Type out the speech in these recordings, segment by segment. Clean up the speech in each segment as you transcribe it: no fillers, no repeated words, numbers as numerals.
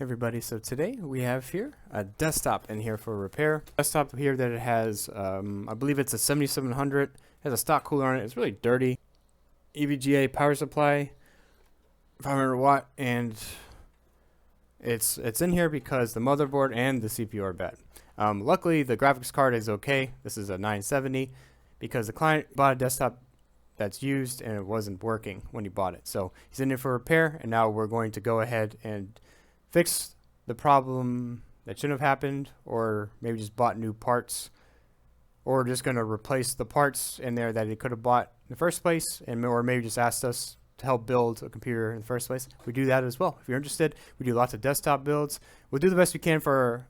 Everybody, so today we have here a desktop in here for repair. Desktop here that it has, I believe it's a 7700, has a stock cooler on it. It's really dirty. EVGA power supply, 500 watt, and it's in here because the motherboard and the CPU are bad. Luckily, the graphics card is okay. This is a 970 because the client bought a desktop that's used and it wasn't working when he bought it. So he's in it for repair, and now we're going to go ahead and fix the problem that shouldn't have happened, or maybe just bought new parts, or just going to replace the parts in there that he could have bought in the first place, and or maybe just asked us to help build a computer in the first place. We do that as well. If you're interested, we do lots of desktop builds. We'll do the best we can for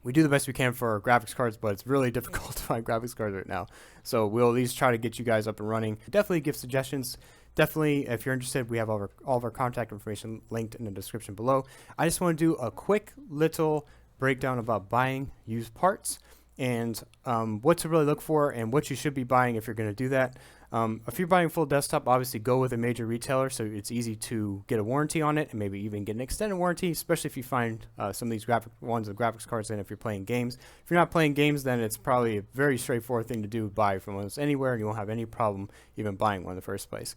graphics cards, but it's really difficult to find graphics cards right now. So we'll at least try to get you guys up and running. Definitely give suggestions. Definitely, if you're interested, we have all of our contact information linked in the description below. I just want to do a quick little breakdown about buying used parts and what to really look for and what you should be buying if you're going to do that. If you're buying a full desktop, obviously go with a major retailer so it's easy to get a warranty on it and maybe even get an extended warranty, especially if you find some of these graphics cards in if you're playing games. If you're not playing games, then it's probably a very straightforward thing to do, buy from almost anywhere, and you won't have any problem even buying one in the first place.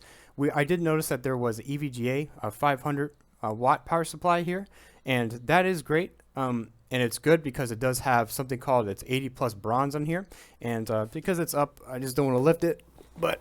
I did notice that there was EVGA, a 500 watt power supply here, and that is great. And it's good because it does have something called its 80 plus bronze on here, and because it's up, I just don't want to lift it, but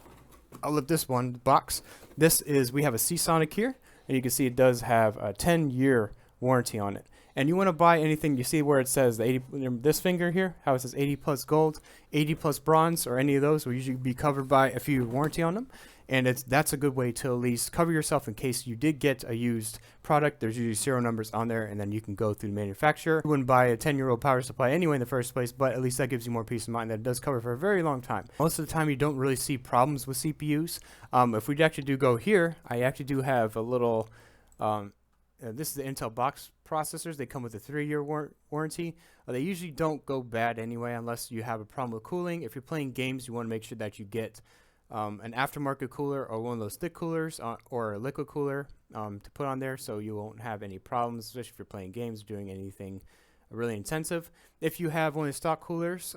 I'll lift this one box. We have a Seasonic here, and you can see it does have a 10-year warranty on it. And you want to buy anything, you see where it says the 80, this finger here, how it says 80 plus gold, 80 plus bronze, or any of those will usually be covered by a few warranty on them. And that's a good way to at least cover yourself in case you did get a used product. There's usually serial numbers on there, and then you can go through the manufacturer. You wouldn't buy a 10-year-old power supply anyway in the first place, but at least that gives you more peace of mind that it does cover for a very long time. Most of the time, you don't really see problems with CPUs. If we actually do go here, I actually do have a little, this is the Intel box processors. They come with a 3-year warranty. They usually don't go bad anyway unless you have a problem with cooling. If you're playing games, you want to make sure that you get an aftermarket cooler or one of those thick coolers or a liquid cooler to put on there so you won't have any problems, especially if you're playing games or doing anything really intensive. If you have one of the stock coolers,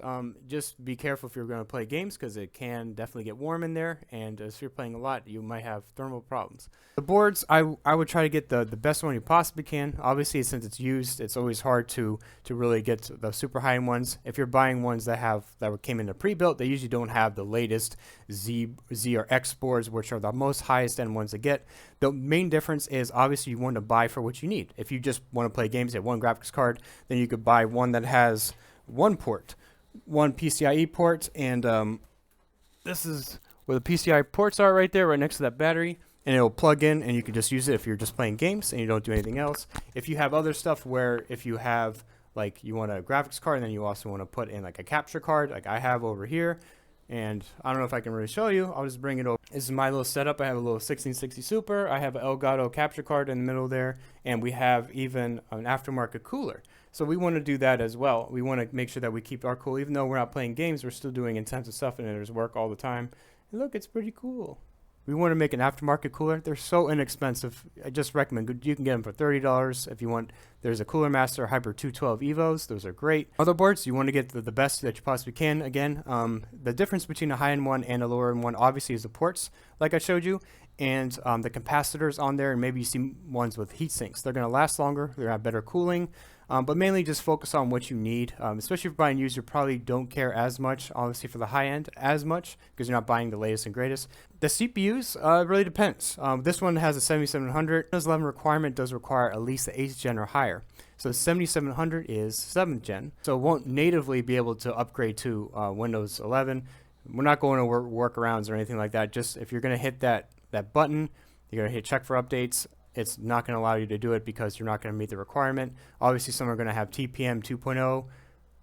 just be careful if you're going to play games because it can definitely get warm in there, and if you're playing a lot, you might have thermal problems. The boards, I would try to get the best one you possibly can. Obviously, since it's used, it's always hard to really get the super high-end ones. If you're buying ones that came in a pre-built, they usually don't have the latest Z or X boards, which are the most highest end ones to get. The main difference is obviously you want to buy for what you need. If you just want to play games, you have one graphics card, then you could buy one that has one port, one PCIe port, and this is where the PCI ports are right there, right next to that battery, and it'll plug in, and you can just use it if you're just playing games and you don't do anything else. If you have other stuff where if you have, like, you want a graphics card and then you also want to put in like a capture card, like I have over here, and I don't know if I can really show you. I'll just bring it over. This is my little setup. I have a little 1660 Super. I have an Elgato capture card in the middle there, and we have even an aftermarket cooler. So we want to do that as well. We want to make sure that we keep our cool. Even though we're not playing games, we're still doing intensive stuff, and there's work all the time. And look, it's pretty cool. We want to make an aftermarket cooler. They're so inexpensive. I just recommend you can get them for $30 if you want. There's a Cooler Master Hyper 212 Evos. Those are great. Motherboards, you want to get the best that you possibly can. Again, the difference between a high-end one and a lower-end one obviously is the ports, like I showed you, and the capacitors on there, and maybe you see ones with heat sinks. They're going to last longer. They're going to have better cooling. But mainly just focus on what you need, especially if you're buying used. You probably don't care as much, obviously, for the high end as much because you're not buying the latest and greatest. The CPUs really depends. This one has a 7700. Windows 11 requirement does require at least the 8th gen or higher. So the 7700 is 7th gen, so it won't natively be able to upgrade to Windows 11. We're not going to workarounds or anything like that. Just if you're going to hit that button, you're going to hit check for updates. It's not going to allow you to do it because you're not going to meet the requirement. Obviously, some are going to have TPM 2.0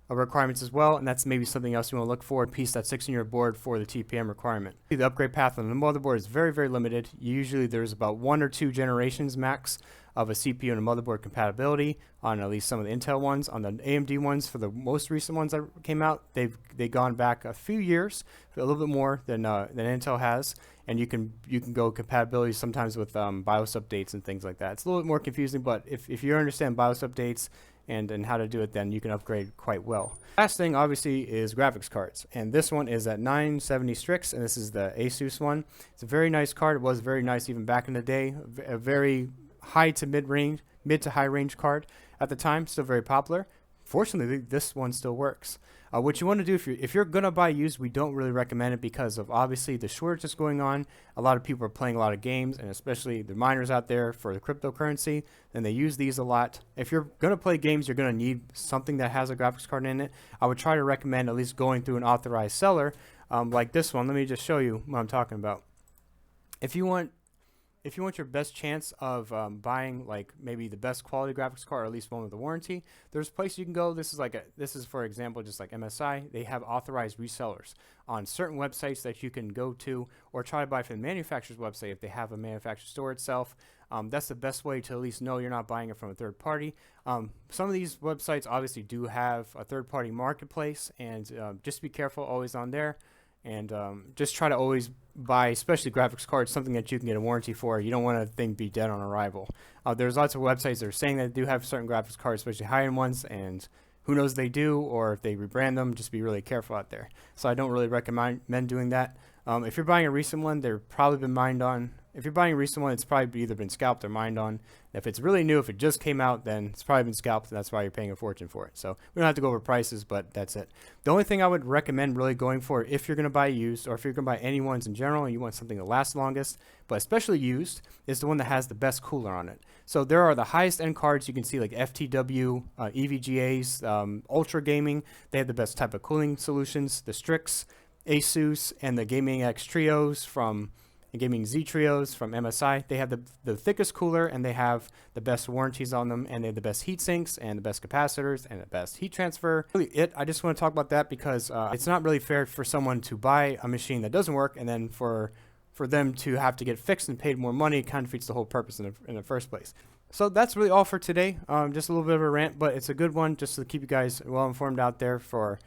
requirements as well, and that's maybe something else you want to look for. Piece that 16-year board for the TPM requirement. The upgrade path on the motherboard is very, very limited. Usually, there's about 1 or 2 generations max of a CPU and a motherboard compatibility on at least some of the Intel ones. On the AMD ones, for the most recent ones that came out, they've gone back a few years, a little bit more than Intel has. and you can go compatibility sometimes with BIOS updates and things like that. It's a little bit more confusing, but if you understand BIOS updates and how to do it, then you can upgrade quite well. Last thing obviously is graphics cards, and this one is at 970 Strix, and this is the Asus one. It's a very nice card. It was very nice even back in the day. A very high to mid to high range card at the time, still very popular. Fortunately, this one still works. What you want to do if you're gonna buy used, we don't really recommend it because of obviously the shortage that's going on. A lot of people are playing a lot of games, and especially the miners out there for the cryptocurrency, and they use these a lot. If you're gonna play games, you're gonna need something that has a graphics card in it. I would try to recommend at least going through an authorized seller, like this one. Let me just show you what I'm talking about. If you want your best chance of buying like maybe the best quality graphics card, or at least one with a warranty, there's a place you can go. This is for example just like MSI. They have authorized resellers on certain websites that you can go to, or try to buy from the manufacturer's website if they have a manufacturer store itself. That's the best way to at least know you're not buying it from a third party. Some of these websites obviously do have a third party marketplace, and just be careful always on there. And just try to always buy, especially graphics cards, something that you can get a warranty for. You don't want a thing be dead on arrival. There's lots of websites that are saying that they do have certain graphics cards, especially high-end ones, and who knows if they do, or if they rebrand them. Just be really careful out there. So I don't really recommend doing that. If you're buying a recent one, they've probably been mined on. If you're buying a recent one, it's probably either been scalped or mined on. If it's really new, if it just came out, then it's probably been scalped, and that's why you're paying a fortune for it. So we don't have to go over prices, but that's it. The only thing I would recommend really going for, if you're going to buy used, or if you're going to buy any ones in general and you want something to last longest, but especially used, is the one that has the best cooler on it. So there are the highest end cards you can see, like FTW, EVGAs, Ultra Gaming. They have the best type of cooling solutions. The Strix, Asus, and the Gaming X Trios from Gaming Z Trios from MSI. They have the thickest cooler, and they have the best warranties on them, and they have the best heat sinks and the best capacitors and the best heat transfer. Really I just want to talk about that because it's not really fair for someone to buy a machine that doesn't work, and then for them to have to get fixed and paid more money. It kind of defeats the whole purpose in the first place. So that's really all for today. Just a little bit of a rant, but it's a good one just to keep you guys well informed out there for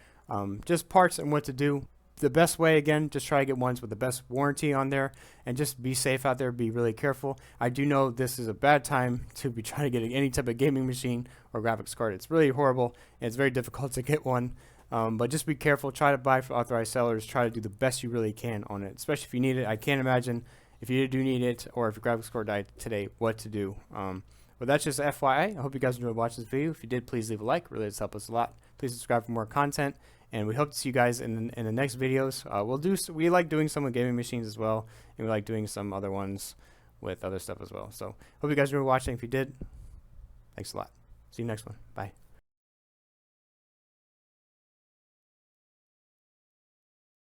just parts and what to do. The best way, again, just try to get ones with the best warranty on there, and just be safe out there. Be really careful. I do know this is a bad time to be trying to get any type of gaming machine or graphics card. It's really horrible, and it's very difficult to get one. But just be careful. Try to buy from authorized sellers. Try to do the best you really can on it, especially if you need it. I can't imagine if you do need it, or if your graphics card died today, what to do. But that's just FYI. I hope you guys enjoyed watching this video. If you did, please leave a like. Really does help us a lot. Please subscribe for more content. And we hope to see you guys in the next videos. We like doing some with gaming machines as well, and we like doing some other ones with other stuff as well. So hope you guys enjoyed watching. If you did, thanks a lot. See you next one. Bye.